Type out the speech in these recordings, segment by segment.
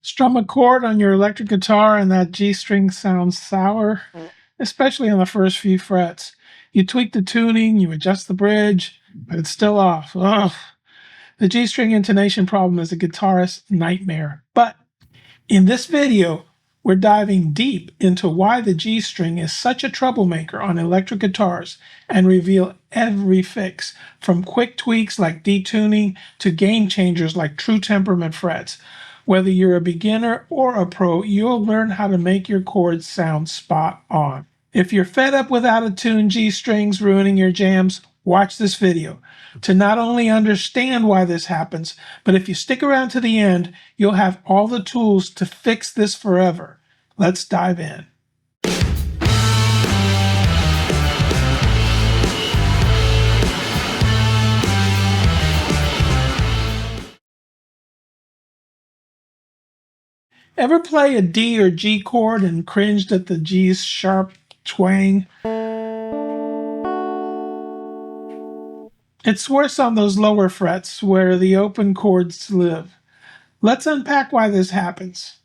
Strum a chord on your electric guitar and that G string sounds sour, especially on the first few frets. You tweak the tuning, you adjust the bridge, but it's still off. Ugh. The G string intonation problem is a guitarist's nightmare. But in this video, we're diving deep into why the G string is such a troublemaker on electric guitars and reveal every fix, from quick tweaks like detuning to game changers like True Temperament frets. Whether you're a beginner or a pro, you'll learn how to make your chords sound spot on. If you're fed up with out-of-tune G strings ruining your jams, watch this video to not only understand why this happens, but if you stick around to the end, you'll have all the tools to fix this forever. Let's dive in. Ever play a D or G chord and cringed at the G's sharp twang? It's worse on those lower frets where the open chords live. Let's unpack why this happens.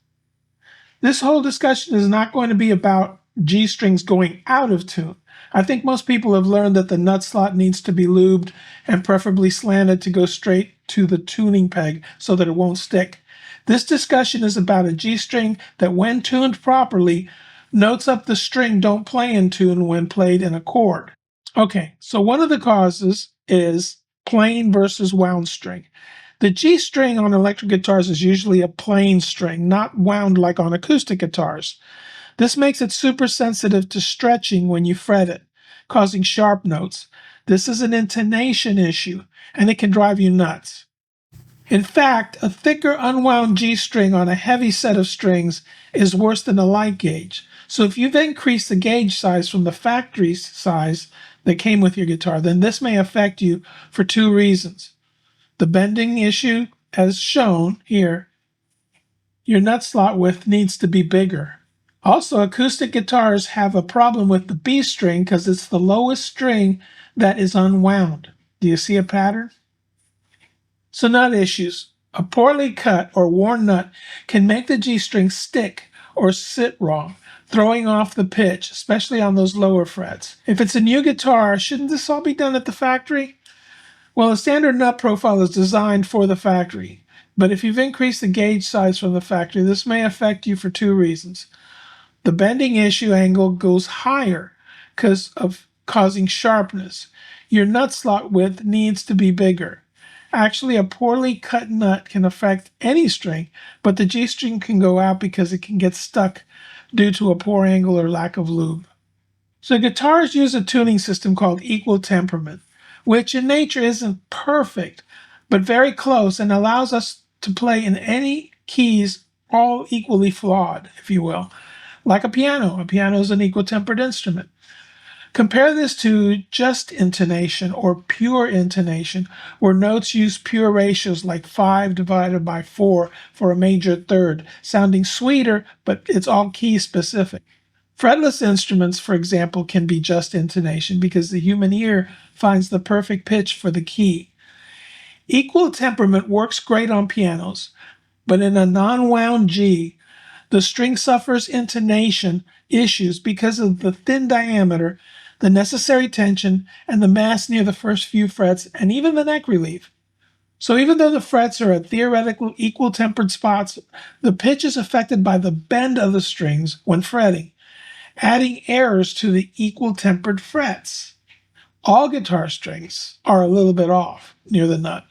This whole discussion is not going to be about G strings going out of tune. I think most people have learned that the nut slot needs to be lubed and preferably slanted to go straight to the tuning peg so that it won't stick. This discussion is about a G string that, when tuned properly, notes up the string don't play in tune when played in a chord. Okay, so one of the causes is plain versus wound string. The G string on electric guitars is usually a plain string, not wound like on acoustic guitars. This makes it super sensitive to stretching when you fret it, causing sharp notes. This is an intonation issue, and it can drive you nuts. In fact, a thicker unwound G string on a heavy set of strings is worse than a light gauge. So if you've increased the gauge size from the factory size that came with your guitar, then this may affect you for two reasons. The bending issue, as shown here, your nut slot width needs to be bigger. Also, acoustic guitars have a problem with the B string because it's the lowest string that is unwound. Do you see a pattern? So nut issues. A poorly cut or worn nut can make the G string stick or sit wrong, throwing off the pitch, especially on those lower frets. If it's a new guitar, shouldn't this all be done at the factory? Well, a standard nut profile is designed for the factory, but if you've increased the gauge size from the factory, this may affect you for two reasons. The bending issue angle goes higher because of causing sharpness. Your nut slot width needs to be bigger. Actually, a poorly cut nut can affect any string, but the G string can go out because it can get stuck due to a poor angle or lack of lube. So guitars use a tuning system called equal temperament, which in nature isn't perfect, but very close and allows us to play in any keys, all equally flawed, if you will. Like a piano. A piano is an equal-tempered instrument. Compare this to just intonation or pure intonation, where notes use pure ratios like 5 divided by 4 for a major third, sounding sweeter, but it's all key specific. Fretless instruments, for example, can be just intonation because the human ear finds the perfect pitch for the key. Equal temperament works great on pianos, but in a non-wound G, the string suffers intonation issues because of the thin diameter, the necessary tension, and the mass near the first few frets, and even the neck relief. So even though the frets are at theoretical equal-tempered spots, the pitch is affected by the bend of the strings when fretting, adding errors to the equal-tempered frets. All guitar strings are a little bit off near the nut,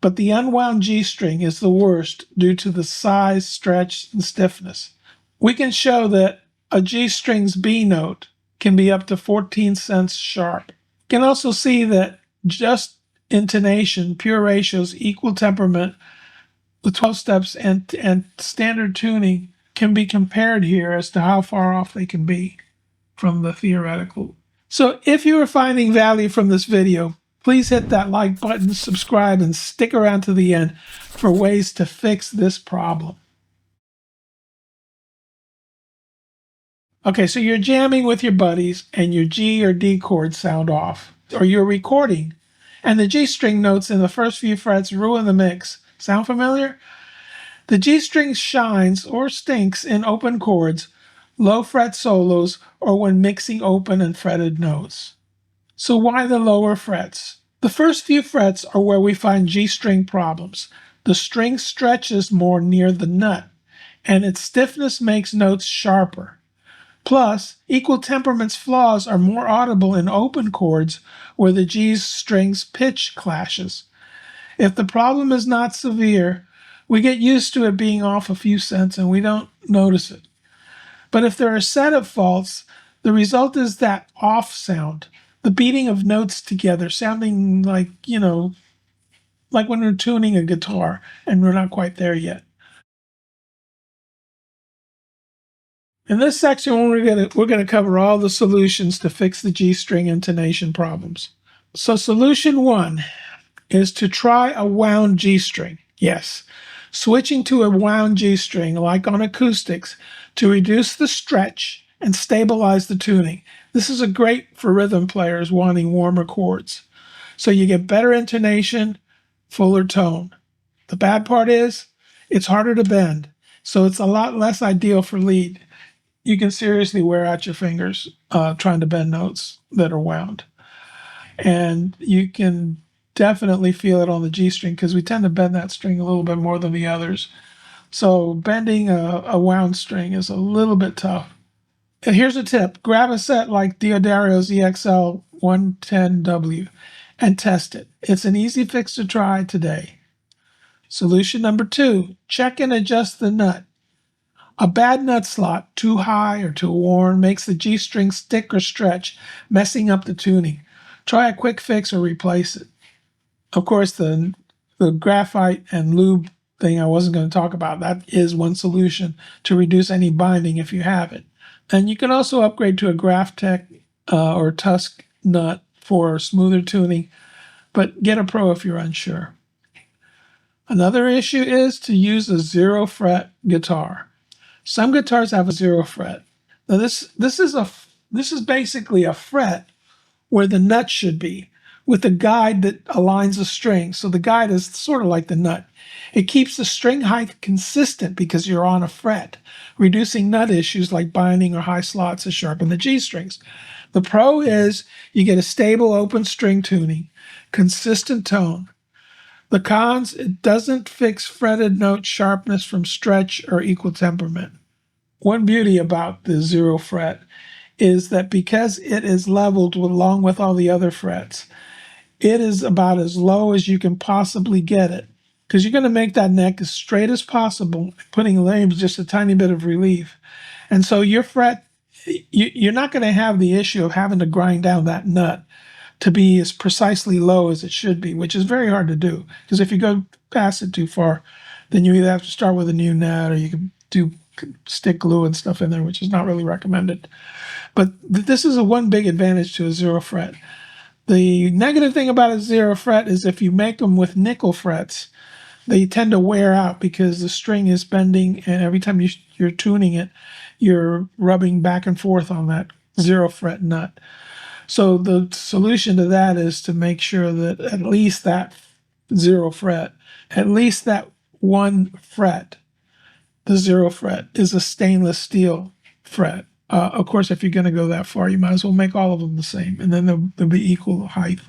but the unwound G string is the worst due to the size, stretch, and stiffness. We can show that a G string's B note can be up to 14 cents sharp. You can also see that just intonation, pure ratios, equal temperament, the 12 steps, and standard tuning can be compared here as to how far off they can be from the theoretical. So if you are finding value from this video, please hit that like button, subscribe, and stick around to the end for ways to fix this problem. Okay, so you're jamming with your buddies and your G or D chords sound off, or you're recording, and the G string notes in the first few frets ruin the mix. Sound familiar? The G string shines or stinks in open chords, low fret solos, or when mixing open and fretted notes. So why the lower frets? The first few frets are where we find G string problems. The string stretches more near the nut, and its stiffness makes notes sharper. Plus, equal temperament's flaws are more audible in open chords where the G string's pitch clashes. If the problem is not severe, we get used to it being off a few cents and we don't notice it. But if there are setup faults, the result is that off sound, the beating of notes together, sounding like, like when we're tuning a guitar and we're not quite there yet. In this section, we're gonna cover all the solutions to fix the G string intonation problems. So solution one is to try a wound G string. Yes, switching to a wound G string, like on acoustics, to reduce the stretch and stabilize the tuning. This is a great for rhythm players wanting warmer chords. So you get better intonation, fuller tone. The bad part is it's harder to bend, so it's a lot less ideal for lead. You can seriously wear out your fingers trying to bend notes that are wound. And you can definitely feel it on the G string because we tend to bend that string a little bit more than the others. So bending a wound string is a little bit tough. And here's a tip. Grab a set like Diodario's EXL 110W and test it. It's an easy fix to try today. Solution number two, check and adjust the nut. A bad nut slot, too high or too worn, makes the G string stick or stretch, messing up the tuning. Try a quick fix or replace it. Of course, the graphite and lube thing I wasn't going to talk about, that is one solution to reduce any binding if you have it. And you can also upgrade to a Graphtec or Tusk nut for smoother tuning, but get a pro if you're unsure. Another issue is to use a 0 fret guitar. Some guitars have a 0 fret. Now this is basically a fret where the nut should be, with a guide that aligns the string. So the guide is sort of like the nut. It keeps the string height consistent because you're on a fret, reducing nut issues like binding or high slots to sharpen the G strings. The pro is you get a stable open string tuning, consistent tone. The cons, it doesn't fix fretted note sharpness from stretch or equal temperament. One beauty about the 0 fret is that because it is leveled along with all the other frets, it is about as low as you can possibly get it, because you're going to make that neck as straight as possible, putting layers just a tiny bit of relief. And so your fret, you're not going to have the issue of having to grind down that nut to be as precisely low as it should be, which is very hard to do, because if you go past it too far, then you either have to start with a new nut or you can do stick glue and stuff in there, which is not really recommended. But this is one big advantage to a 0 fret. The negative thing about a 0 fret is if you make them with nickel frets, they tend to wear out because the string is bending, and every time you're tuning it, you're rubbing back and forth on that 0 fret nut. So the solution to that is to make sure that at least that 0 fret, at least that one fret, the 0 fret, is a stainless steel fret. Of course, if you're going to go that far, you might as well make all of them the same, and then they'll be equal height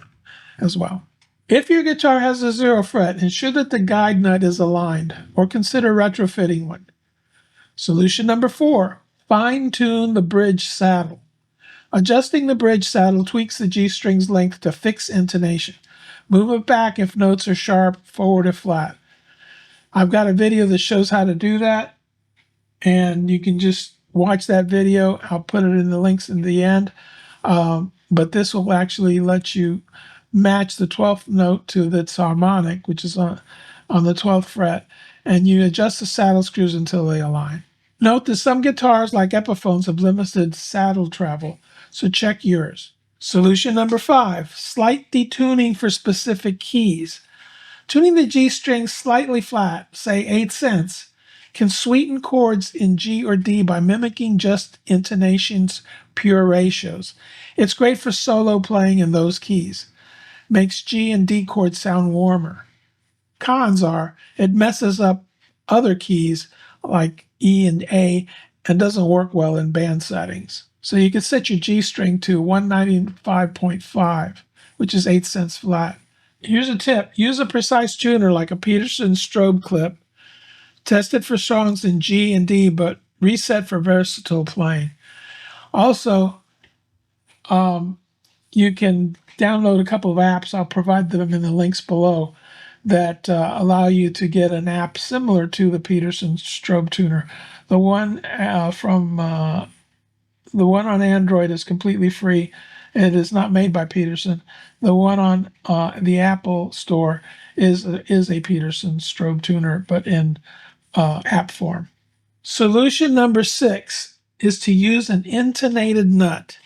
as well. If your guitar has a 0 fret, ensure that the guide nut is aligned, or consider retrofitting one. Solution number 4, fine-tune the bridge saddle. Adjusting the bridge saddle tweaks the G string's length to fix intonation. Move it back if notes are sharp, forward or flat. I've got a video that shows how to do that, and you can just watch that video. I'll put it in the links in the end. But this will actually let you match the 12th note to its harmonic, which is on the 12th fret, and you adjust the saddle screws until they align. Note that some guitars, like Epiphones, have limited saddle travel, so check yours. Solution number 5, slight detuning for specific keys. Tuning the G string slightly flat, say 8 cents, can sweeten chords in G or D by mimicking just intonation's pure ratios. It's great for solo playing in those keys. Makes G and D chords sound warmer. Cons are, it messes up other keys like E and A and doesn't work well in band settings. So you can set your G string to 195.5, which is 8 cents flat. Here's a tip. Use a precise tuner like a Peterson strobe clip. Test it for songs in G and D, but reset for versatile playing. Also, you can download a couple of apps. I'll provide them in the links below that allow you to get an app similar to the Peterson strobe tuner. The one the one on Android is completely free. It is not made by Peterson. The one on the Apple Store is a Peterson strobe tuner, but in app form. Solution number 6 is to use an intonated nut.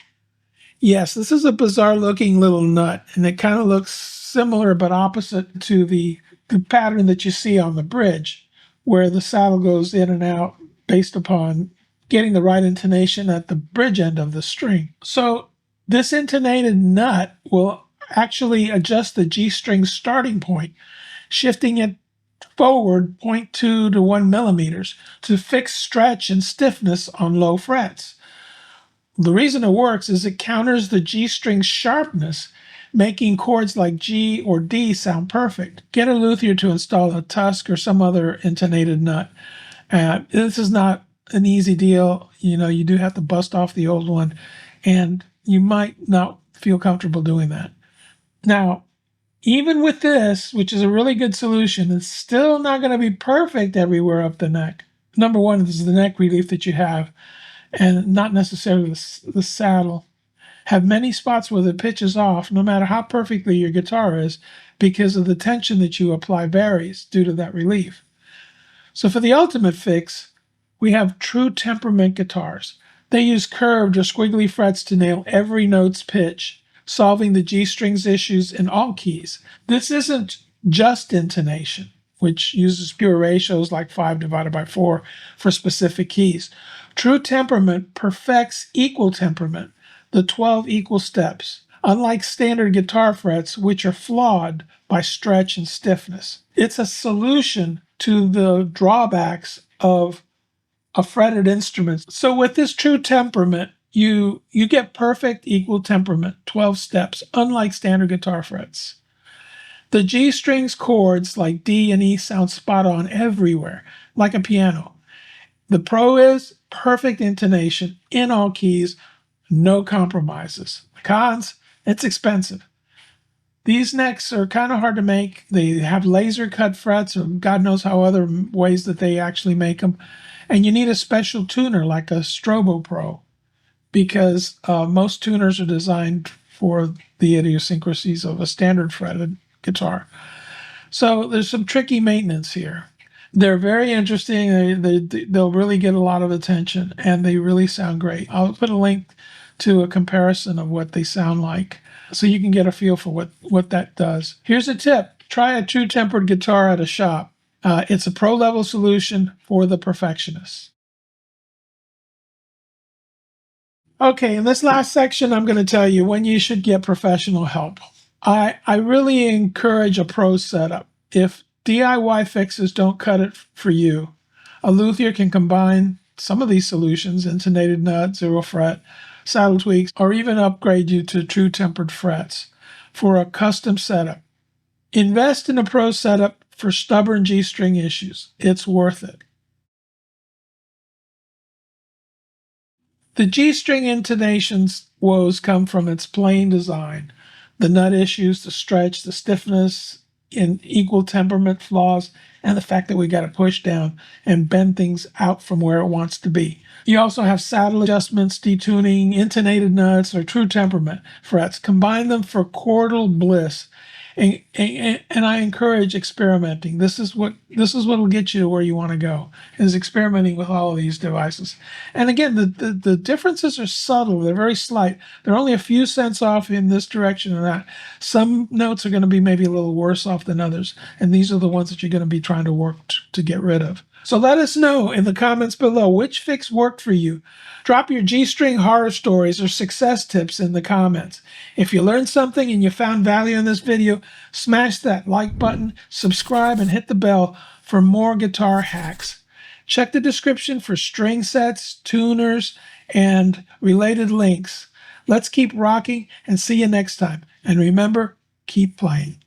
Yes, this is a bizarre looking little nut, and it kind of looks similar but opposite to the pattern that you see on the bridge, where the saddle goes in and out based upon getting the right intonation at the bridge end of the string. So this intonated nut will actually adjust the G string starting point, shifting it forward 0.2 to 1 millimeters to fix stretch and stiffness on low frets. The reason it works is it counters the G string's sharpness, making chords like G or D sound perfect. Get a luthier to install a tusk or some other intonated nut. This is not an easy deal. You do have to bust off the old one, and you might not feel comfortable doing that. Now, even with this, which is a really good solution, it's still not going to be perfect everywhere up the neck. Number one is the neck relief that you have, and not necessarily the saddle. Have many spots where the pitch is off, no matter how perfectly your guitar is, because of the tension that you apply varies due to that relief. So for the ultimate fix, we have True Temperament guitars. They use curved or squiggly frets to nail every note's pitch, solving the G strings issues in all keys. This isn't just intonation, which uses pure ratios like 5/4 for specific keys. True Temperament perfects equal temperament, the 12 equal steps, unlike standard guitar frets, which are flawed by stretch and stiffness. It's a solution to the drawbacks of a fretted instrument. So with this True Temperament, you get perfect equal temperament, 12 steps, unlike standard guitar frets. The G strings chords like D and E sound spot on everywhere, like a piano. The pro is perfect intonation in all keys, no compromises. The cons, it's expensive. These necks are kind of hard to make. They have laser cut frets, or God knows how other ways that they actually make them. And you need a special tuner like a Strobo Pro, because most tuners are designed for the idiosyncrasies of a standard fretted guitar. So there's some tricky maintenance here. They're very interesting. They'll really get a lot of attention, and they really sound great. I'll put a link to a comparison of what they sound like so you can get a feel for what that does. Here's a tip. Try a True Tempered guitar at a shop. It's a pro-level solution for the perfectionist. Okay, in this last section, I'm going to tell you when you should get professional help. I really encourage a pro setup. If DIY fixes don't cut it for you, a luthier can combine some of these solutions, intonated nut, zero fret, saddle tweaks, or even upgrade you to True Tempered frets for a custom setup. Invest in a pro setup for stubborn G string issues. It's worth it. The G string intonations woes come from its plain design. The nut issues, the stretch, the stiffness, in equal temperament flaws, and the fact that we got to push down and bend things out from where it wants to be. You also have saddle adjustments, detuning, intonated nuts, or True Temperament frets. Combine them for chordal bliss. And I encourage experimenting. This is what will get you to where you want to go, is experimenting with all of these devices. And again, the differences are subtle. They're very slight. They're only a few cents off in this direction or that. Some notes are going to be maybe a little worse off than others, and these are the ones that you're going to be trying to work to get rid of. So let us know in the comments below which fix worked for you. Drop your G-string horror stories or success tips in the comments. If you learned something and you found value in this video, smash that like button, subscribe, and hit the bell for more guitar hacks. Check the description for string sets, tuners, and related links. Let's keep rocking and see you next time. And remember, keep playing.